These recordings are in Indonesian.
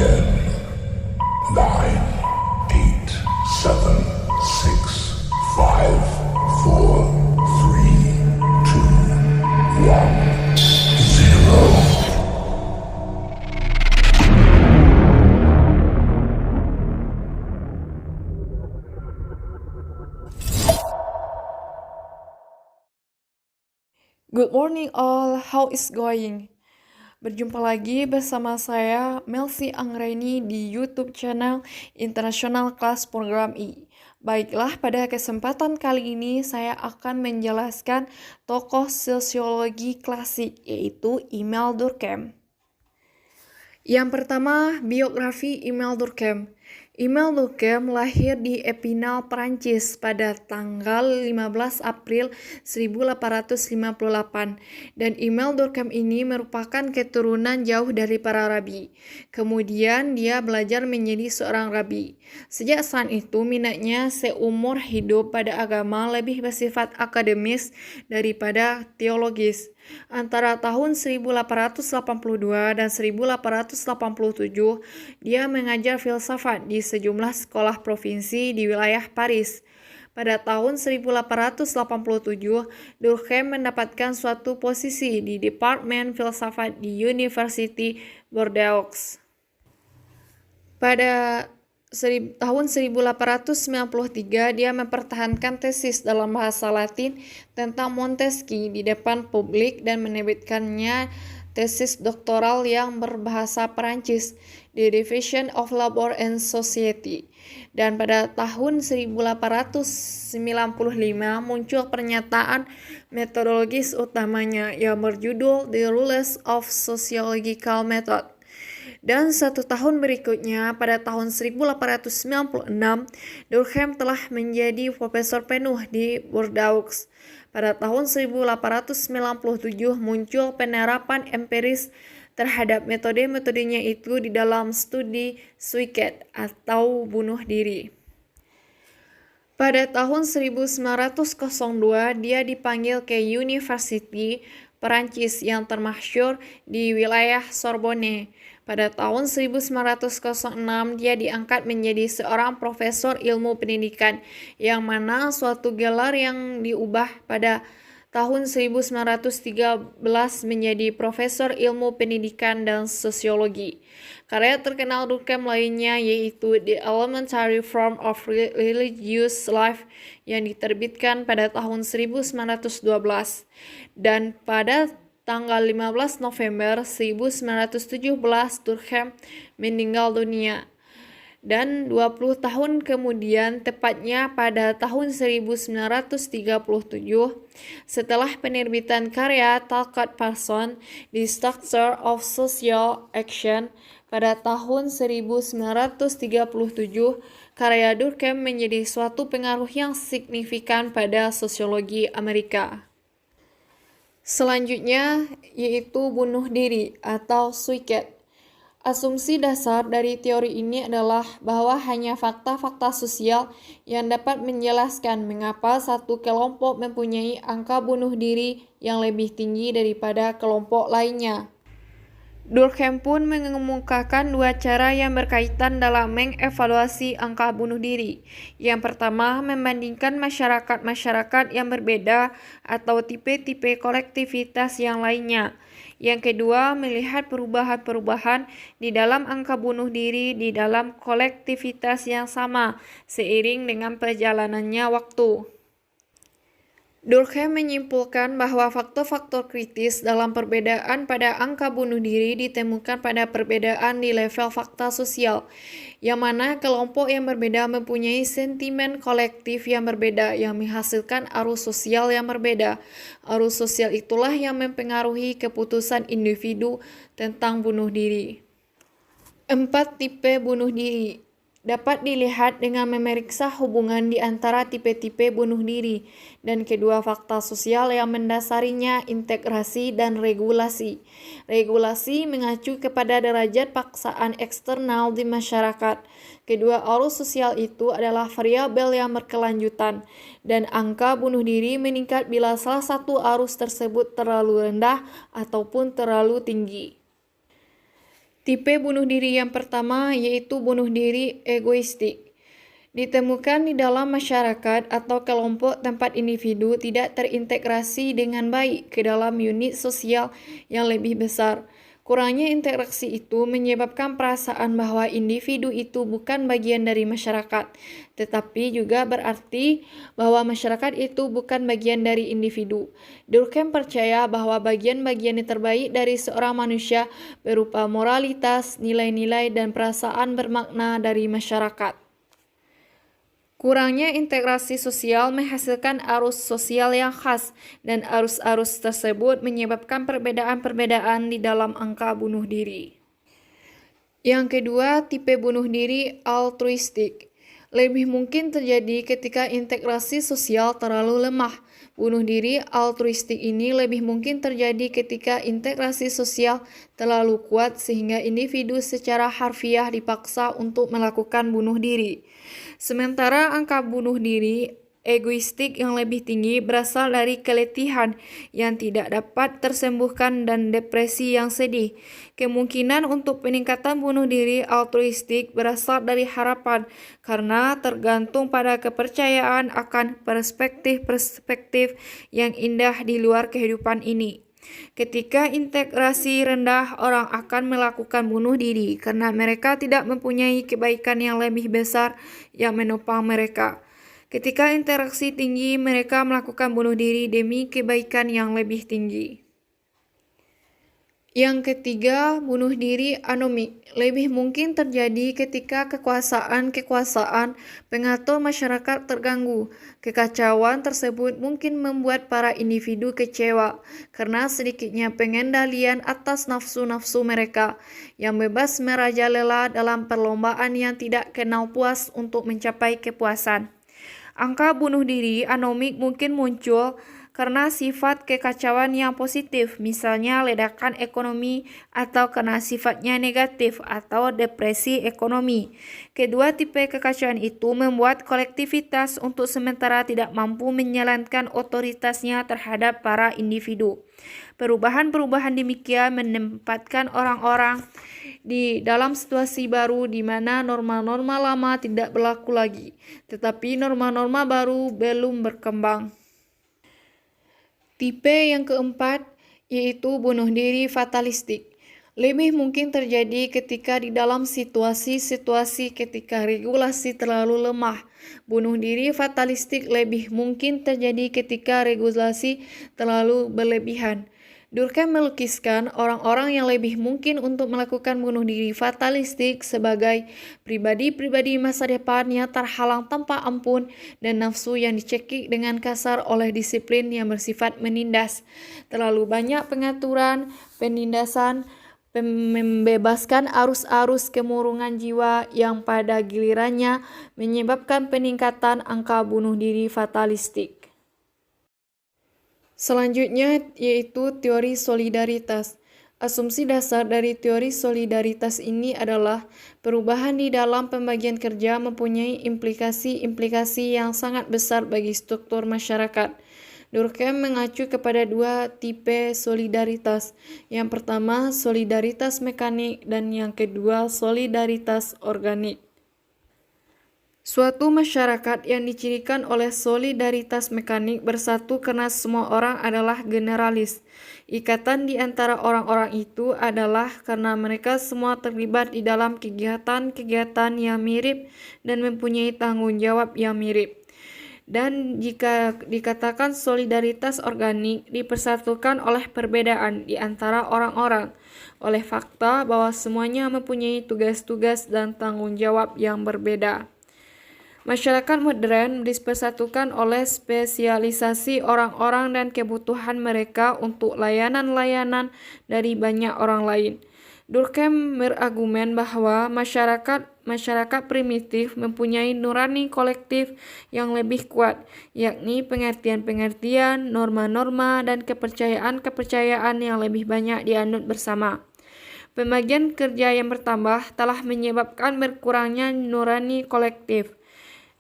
10, 9, 8, 7, 6, 5, 4, 3, 2, 1, 0. Good morning all, how is going? Berjumpa lagi bersama saya Melsi Anggraini di YouTube channel International Class Program I. Baiklah, pada kesempatan kali ini saya akan menjelaskan tokoh sosiologi klasik yaitu Emile Durkheim. Yang pertama, biografi Emile Durkheim. Emile Durkheim lahir di Epinal, Prancis pada tanggal 15 April 1858 dan Emile Durkheim ini merupakan keturunan jauh dari para rabi. Kemudian dia belajar menjadi seorang rabi. Sejak saat itu minatnya seumur hidup pada agama lebih bersifat akademis daripada teologis. Antara tahun 1882 dan 1887, dia mengajar filsafat di sejumlah sekolah provinsi di wilayah Paris. Pada tahun 1887, Durkheim mendapatkan suatu posisi di Departemen Filsafat di University Bordeaux. Pada tahun 1893, dia mempertahankan tesis dalam bahasa Latin tentang Montesquieu di depan publik dan menerbitkannya tesis doktoral yang berbahasa Perancis, The Division of Labor and Society. Dan pada tahun 1895 muncul pernyataan metodologis utamanya yang berjudul The Rules of Sociological Method. Dan 1 tahun berikutnya, pada tahun 1896, Durkheim telah menjadi profesor penuh di Bordeaux. Pada tahun 1897 muncul penerapan empiris terhadap metode-metodenya itu di dalam studi suicide atau bunuh diri. Pada tahun 1902 dia dipanggil ke University Perancis yang termasyhur di wilayah Sorbonne. Pada tahun 1906 dia diangkat menjadi seorang profesor ilmu pendidikan, yang mana suatu gelar yang diubah pada tahun 1913 menjadi profesor ilmu pendidikan dan sosiologi. Karya terkenal Durkheim lainnya yaitu The Elementary Form of Religious Life yang diterbitkan pada tahun 1912. Dan pada tanggal 15 November 1917 Durkheim meninggal dunia. Dan 20 tahun kemudian, tepatnya pada tahun 1937, setelah penerbitan karya Talcott Parsons, The Structure of Social Action, pada tahun 1937, karya Durkheim menjadi suatu pengaruh yang signifikan pada sosiologi Amerika. Selanjutnya yaitu bunuh diri atau suicide. Asumsi dasar dari teori ini adalah bahwa hanya fakta-fakta sosial yang dapat menjelaskan mengapa satu kelompok mempunyai angka bunuh diri yang lebih tinggi daripada kelompok lainnya. Durkheim pun mengemukakan dua cara yang berkaitan dalam mengevaluasi angka bunuh diri. Yang pertama, membandingkan masyarakat-masyarakat yang berbeda atau tipe-tipe kolektivitas yang lainnya. Yang kedua, melihat perubahan-perubahan di dalam angka bunuh diri di dalam kolektivitas yang sama seiring dengan perjalanannya waktu. Durkheim menyimpulkan bahwa faktor-faktor kritis dalam perbedaan pada angka bunuh diri ditemukan pada perbedaan di level fakta sosial, yang mana kelompok yang berbeda mempunyai sentimen kolektif yang berbeda yang menghasilkan arus sosial yang berbeda. Arus sosial itulah yang mempengaruhi keputusan individu tentang bunuh diri. 4 tipe bunuh diri dapat dilihat dengan memeriksa hubungan di antara tipe-tipe bunuh diri, dan kedua fakta sosial yang mendasarinya, integrasi dan regulasi. Regulasi mengacu kepada derajat paksaan eksternal di masyarakat. Kedua arus sosial itu adalah variabel yang berkelanjutan, dan angka bunuh diri meningkat bila salah satu arus tersebut terlalu rendah ataupun terlalu tinggi. Tipe bunuh diri yang pertama yaitu bunuh diri egoistik. Ditemukan di dalam masyarakat atau kelompok tempat individu tidak terintegrasi dengan baik ke dalam unit sosial yang lebih besar. Kurangnya interaksi itu menyebabkan perasaan bahwa individu itu bukan bagian dari masyarakat, tetapi juga berarti bahwa masyarakat itu bukan bagian dari individu. Durkheim percaya bahwa bagian-bagian yang terbaik dari seorang manusia berupa moralitas, nilai-nilai, dan perasaan bermakna dari masyarakat. Kurangnya integrasi sosial menghasilkan arus sosial yang khas, dan arus-arus tersebut menyebabkan perbedaan-perbedaan di dalam angka bunuh diri. Yang kedua, tipe bunuh diri altruistik. Lebih mungkin terjadi ketika integrasi sosial terlalu lemah. Bunuh diri altruistik ini lebih mungkin terjadi ketika integrasi sosial terlalu kuat sehingga individu secara harfiah dipaksa untuk melakukan bunuh diri. Sementara angka bunuh diri egoistik yang lebih tinggi berasal dari keletihan yang tidak dapat tersembuhkan dan depresi yang sedih. Kemungkinan untuk peningkatan bunuh diri altruistik berasal dari harapan karena tergantung pada kepercayaan akan perspektif-perspektif yang indah di luar kehidupan ini. Ketika integrasi rendah, orang akan melakukan bunuh diri karena mereka tidak mempunyai kebaikan yang lebih besar yang menopang mereka. Ketika interaksi tinggi, mereka melakukan bunuh diri demi kebaikan yang lebih tinggi. Yang ketiga, bunuh diri anomik. Lebih mungkin terjadi ketika kekuasaan pengatur masyarakat terganggu. Kekacauan tersebut mungkin membuat para individu kecewa karena sedikitnya pengendalian atas nafsu-nafsu mereka yang bebas merajalela dalam perlombaan yang tidak kenal puas untuk mencapai kepuasan. Angka bunuh diri anomik mungkin muncul karena sifat kekacauan yang positif, misalnya ledakan ekonomi, atau karena sifatnya negatif atau depresi ekonomi. Kedua tipe kekacauan itu membuat kolektivitas untuk sementara tidak mampu menjalankan otoritasnya terhadap para individu. Perubahan-perubahan demikian menempatkan orang-orang di dalam situasi baru di mana norma-norma lama tidak berlaku lagi, tetapi norma-norma baru belum berkembang. Tipe yang keempat yaitu bunuh diri fatalistik. Lebih mungkin terjadi ketika di dalam situasi-situasi ketika regulasi terlalu lemah. Bunuh diri fatalistik lebih mungkin terjadi ketika regulasi terlalu berlebihan. Durkheim melukiskan orang-orang yang lebih mungkin untuk melakukan bunuh diri fatalistik sebagai pribadi-pribadi masa depan yang terhalang tanpa ampun dan nafsu yang dicekik dengan kasar oleh disiplin yang bersifat menindas. Terlalu banyak pengaturan, penindasan, membebaskan arus-arus kemurungan jiwa yang pada gilirannya menyebabkan peningkatan angka bunuh diri fatalistik. Selanjutnya yaitu teori solidaritas. Asumsi dasar dari teori solidaritas ini adalah perubahan di dalam pembagian kerja mempunyai implikasi-implikasi yang sangat besar bagi struktur masyarakat. Durkheim mengacu kepada dua tipe solidaritas. Yang pertama, solidaritas mekanik, dan yang kedua, solidaritas organik. Suatu masyarakat yang dicirikan oleh solidaritas mekanik bersatu karena semua orang adalah generalis. Ikatan di antara orang-orang itu adalah karena mereka semua terlibat di dalam kegiatan-kegiatan yang mirip dan mempunyai tanggung jawab yang mirip. Dan jika dikatakan solidaritas organik dipersatukan oleh perbedaan di antara orang-orang, oleh fakta bahwa semuanya mempunyai tugas-tugas dan tanggung jawab yang berbeda. Masyarakat modern dipersatukan oleh spesialisasi orang-orang dan kebutuhan mereka untuk layanan-layanan dari banyak orang lain. Durkheim berargumen bahwa masyarakat primitif mempunyai nurani kolektif yang lebih kuat, yakni pengertian-pengertian, norma-norma, dan kepercayaan-kepercayaan yang lebih banyak dianut bersama. Pembagian kerja yang bertambah telah menyebabkan berkurangnya nurani kolektif.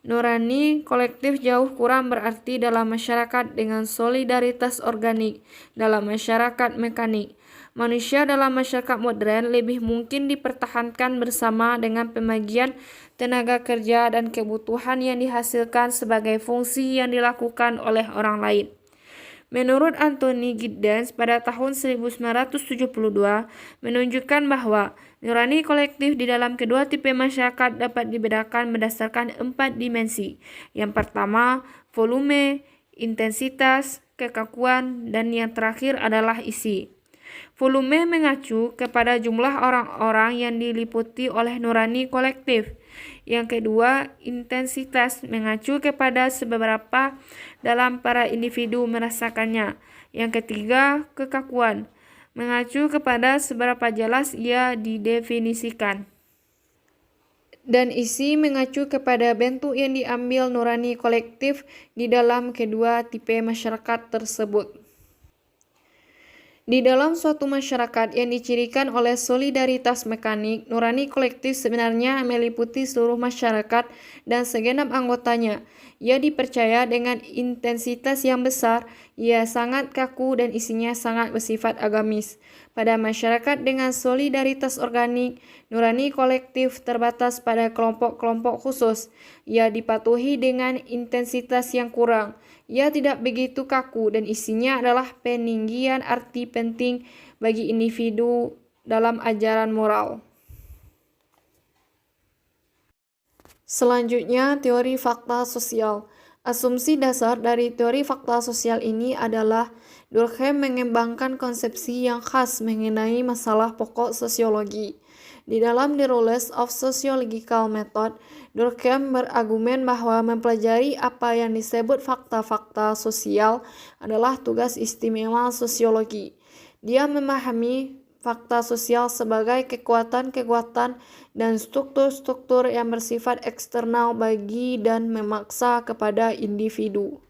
Nurani kolektif jauh kurang berarti dalam masyarakat dengan solidaritas organik, dalam masyarakat mekanik. Manusia dalam masyarakat modern lebih mungkin dipertahankan bersama dengan pembagian tenaga kerja dan kebutuhan yang dihasilkan sebagai fungsi yang dilakukan oleh orang lain. Menurut Anthony Giddens pada tahun 1972 menunjukkan bahwa nurani kolektif di dalam kedua tipe masyarakat dapat dibedakan berdasarkan 4 dimensi. Yang pertama, volume, intensitas, kekakuan, dan yang terakhir adalah isi. Volume mengacu kepada jumlah orang-orang yang diliputi oleh nurani kolektif. Yang kedua, intensitas mengacu kepada seberapa dalam para individu merasakannya. Yang ketiga, kekakuan mengacu kepada seberapa jelas ia didefinisikan. Dan isi mengacu kepada bentuk yang diambil nurani kolektif di dalam kedua tipe masyarakat tersebut. Di dalam suatu masyarakat yang dicirikan oleh solidaritas mekanik, nurani kolektif sebenarnya meliputi seluruh masyarakat dan segenap anggotanya. Ia dipercaya dengan intensitas yang besar, ia sangat kaku dan isinya sangat bersifat agamis. Pada masyarakat dengan solidaritas organik, nurani kolektif terbatas pada kelompok-kelompok khusus. Ia dipatuhi dengan intensitas yang kurang. Ia tidak begitu kaku dan isinya adalah peninggian arti penting bagi individu dalam ajaran moral. Selanjutnya, teori fakta sosial. Asumsi dasar dari teori fakta sosial ini adalah Durkheim mengembangkan konsepsi yang khas mengenai masalah pokok sosiologi. Di dalam The Rules of Sociological Method, Durkheim berargumen bahwa mempelajari apa yang disebut fakta-fakta sosial adalah tugas istimewa sosiologi. Dia memahami fakta sosial sebagai kekuatan-kekuatan dan struktur-struktur yang bersifat eksternal bagi dan memaksa kepada individu.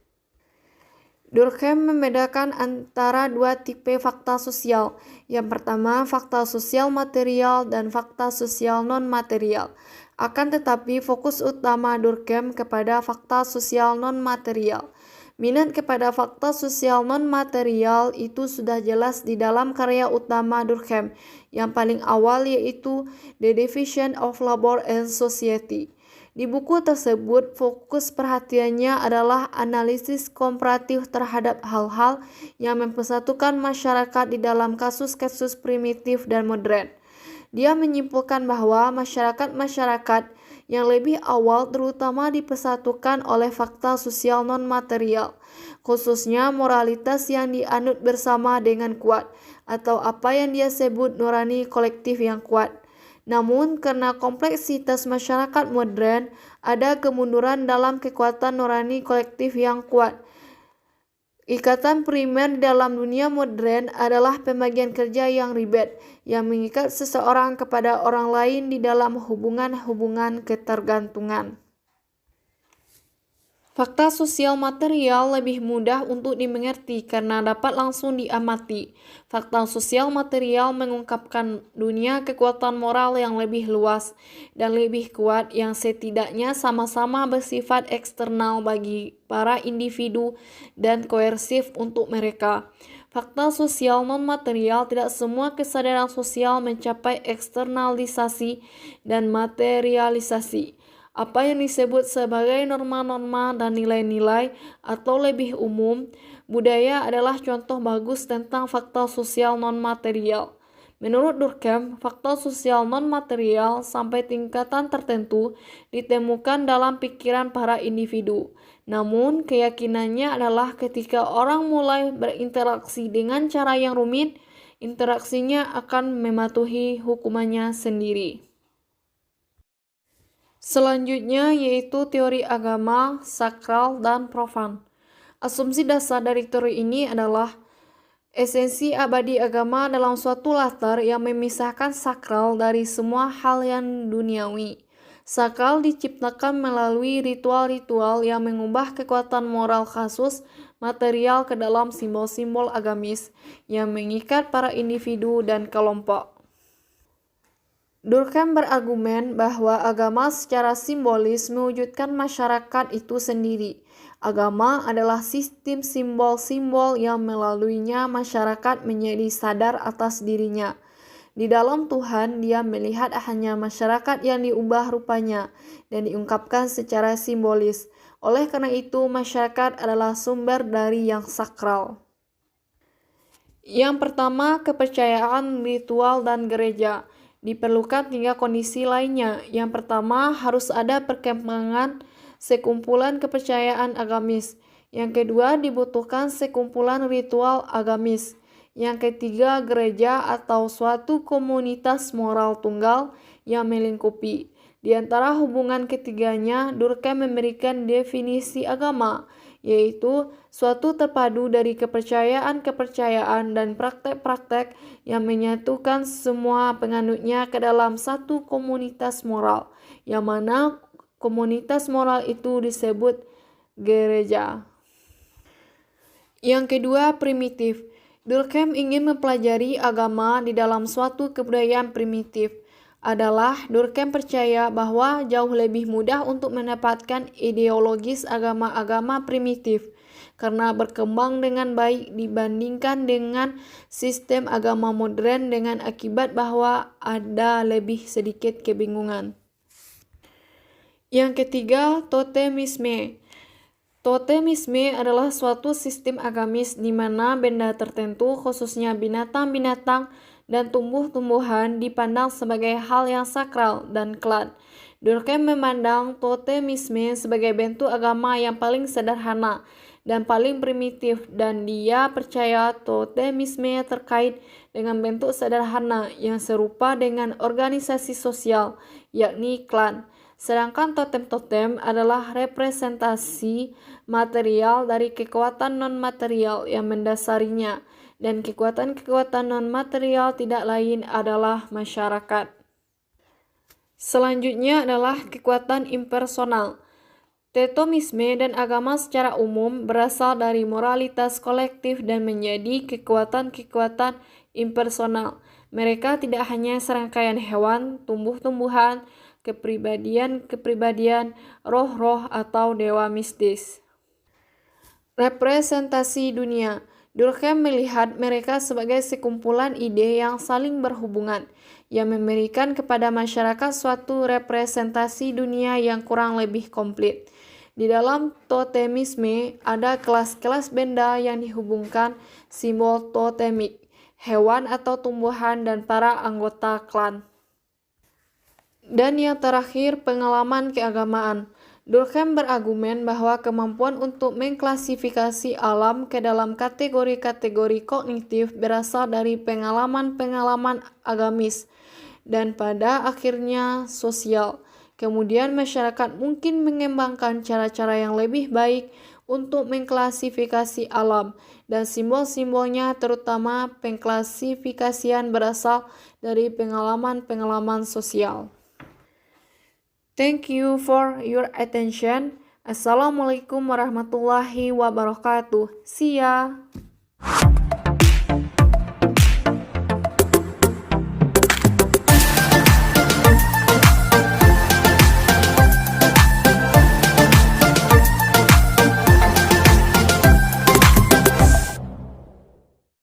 Durkheim membedakan antara dua tipe fakta sosial. Yang pertama, fakta sosial material dan fakta sosial non-material. Akan tetapi, fokus utama Durkheim kepada fakta sosial non-material. Minat kepada fakta sosial non-material itu sudah jelas di dalam karya utama Durkheim, yang paling awal yaitu The Division of Labor and Society. Di buku tersebut, fokus perhatiannya adalah analisis komparatif terhadap hal-hal yang mempersatukan masyarakat di dalam kasus-kasus primitif dan modern. Dia menyimpulkan bahwa masyarakat-masyarakat yang lebih awal terutama dipersatukan oleh fakta sosial non-material, khususnya moralitas yang dianut bersama dengan kuat, atau apa yang dia sebut nurani kolektif yang kuat. Namun, karena kompleksitas masyarakat modern, ada kemunduran dalam kekuatan nurani kolektif yang kuat. Ikatan primer dalam dunia modern adalah pembagian kerja yang ribet, yang mengikat seseorang kepada orang lain di dalam hubungan-hubungan ketergantungan. Fakta sosial material lebih mudah untuk dimengerti karena dapat langsung diamati. Fakta sosial material mengungkapkan dunia kekuatan moral yang lebih luas dan lebih kuat yang setidaknya sama-sama bersifat eksternal bagi para individu dan koersif untuk mereka. Fakta sosial non-material tidak semua kesadaran sosial mencapai eksternalisasi dan materialisasi. Apa yang disebut sebagai norma-norma dan nilai-nilai atau lebih umum, budaya adalah contoh bagus tentang fakta sosial non-material. Menurut Durkheim, fakta sosial non-material sampai tingkatan tertentu ditemukan dalam pikiran para individu. Namun, keyakinannya adalah ketika orang mulai berinteraksi dengan cara yang rumit, interaksinya akan mematuhi hukumannya sendiri. Selanjutnya yaitu teori agama, sakral, dan profan. Asumsi dasar dari teori ini adalah esensi abadi agama dalam suatu latar yang memisahkan sakral dari semua hal yang duniawi. Sakral diciptakan melalui ritual-ritual yang mengubah kekuatan moral kasus material ke dalam simbol-simbol agamis yang mengikat para individu dan kelompok. Durkheim berargumen bahwa agama secara simbolis mewujudkan masyarakat itu sendiri. Agama adalah sistem simbol-simbol yang melaluinya masyarakat menjadi sadar atas dirinya. Di dalam Tuhan, dia melihat hanya masyarakat yang diubah rupanya dan diungkapkan secara simbolis. Oleh karena itu, masyarakat adalah sumber dari yang sakral. Yang pertama, kepercayaan ritual dan gereja. Diperlukan 3 kondisi lainnya. Yang pertama, harus ada perkembangan sekumpulan kepercayaan agamis. Yang kedua, dibutuhkan sekumpulan ritual agamis. Yang ketiga, gereja atau suatu komunitas moral tunggal yang melingkupi. Di antara hubungan ketiganya, Durkheim memberikan definisi agama, yaitu suatu terpadu dari kepercayaan-kepercayaan dan praktek-praktek yang menyatukan semua penganutnya ke dalam satu komunitas moral, yang mana komunitas moral itu disebut gereja. Yang kedua, primitif. Durkheim ingin mempelajari agama di dalam suatu kebudayaan primitif. Durkheim percaya bahwa jauh lebih mudah untuk mendapatkan ideologis agama-agama primitif karena berkembang dengan baik dibandingkan dengan sistem agama modern, dengan akibat bahwa ada lebih sedikit kebingungan. Yang ketiga, totemisme. Totemisme adalah suatu sistem agamis di mana benda tertentu, khususnya binatang-binatang dan tumbuh-tumbuhan, dipandang sebagai hal yang sakral dan klan. Durkheim memandang totemisme sebagai bentuk agama yang paling sederhana dan paling primitif, dan dia percaya totemisme terkait dengan bentuk sederhana yang serupa dengan organisasi sosial, yakni klan. Sedangkan totem-totem adalah representasi material dari kekuatan non-material yang mendasarinya, dan kekuatan-kekuatan non-material tidak lain adalah masyarakat. Selanjutnya adalah kekuatan impersonal. Totemisme dan agama secara umum berasal dari moralitas kolektif dan menjadi kekuatan-kekuatan impersonal. Mereka tidak hanya serangkaian hewan, tumbuh-tumbuhan, kepribadian, roh-roh, atau dewa mistis. Representasi dunia. Durkheim melihat mereka sebagai sekumpulan ide yang saling berhubungan, yang memberikan kepada masyarakat suatu representasi dunia yang kurang lebih komplit. Di dalam totemisme ada kelas-kelas benda yang dihubungkan simbol totemik, hewan atau tumbuhan, dan para anggota klan. Dan yang terakhir, pengalaman keagamaan. Durkheim berargumen bahwa kemampuan untuk mengklasifikasi alam ke dalam kategori-kategori kognitif berasal dari pengalaman-pengalaman agamis dan pada akhirnya sosial. Kemudian masyarakat mungkin mengembangkan cara-cara yang lebih baik untuk mengklasifikasi alam, dan simbol-simbolnya, terutama pengklasifikasian, berasal dari pengalaman-pengalaman sosial. Thank you for your attention. Assalamualaikum warahmatullahi wabarakatuh. See ya.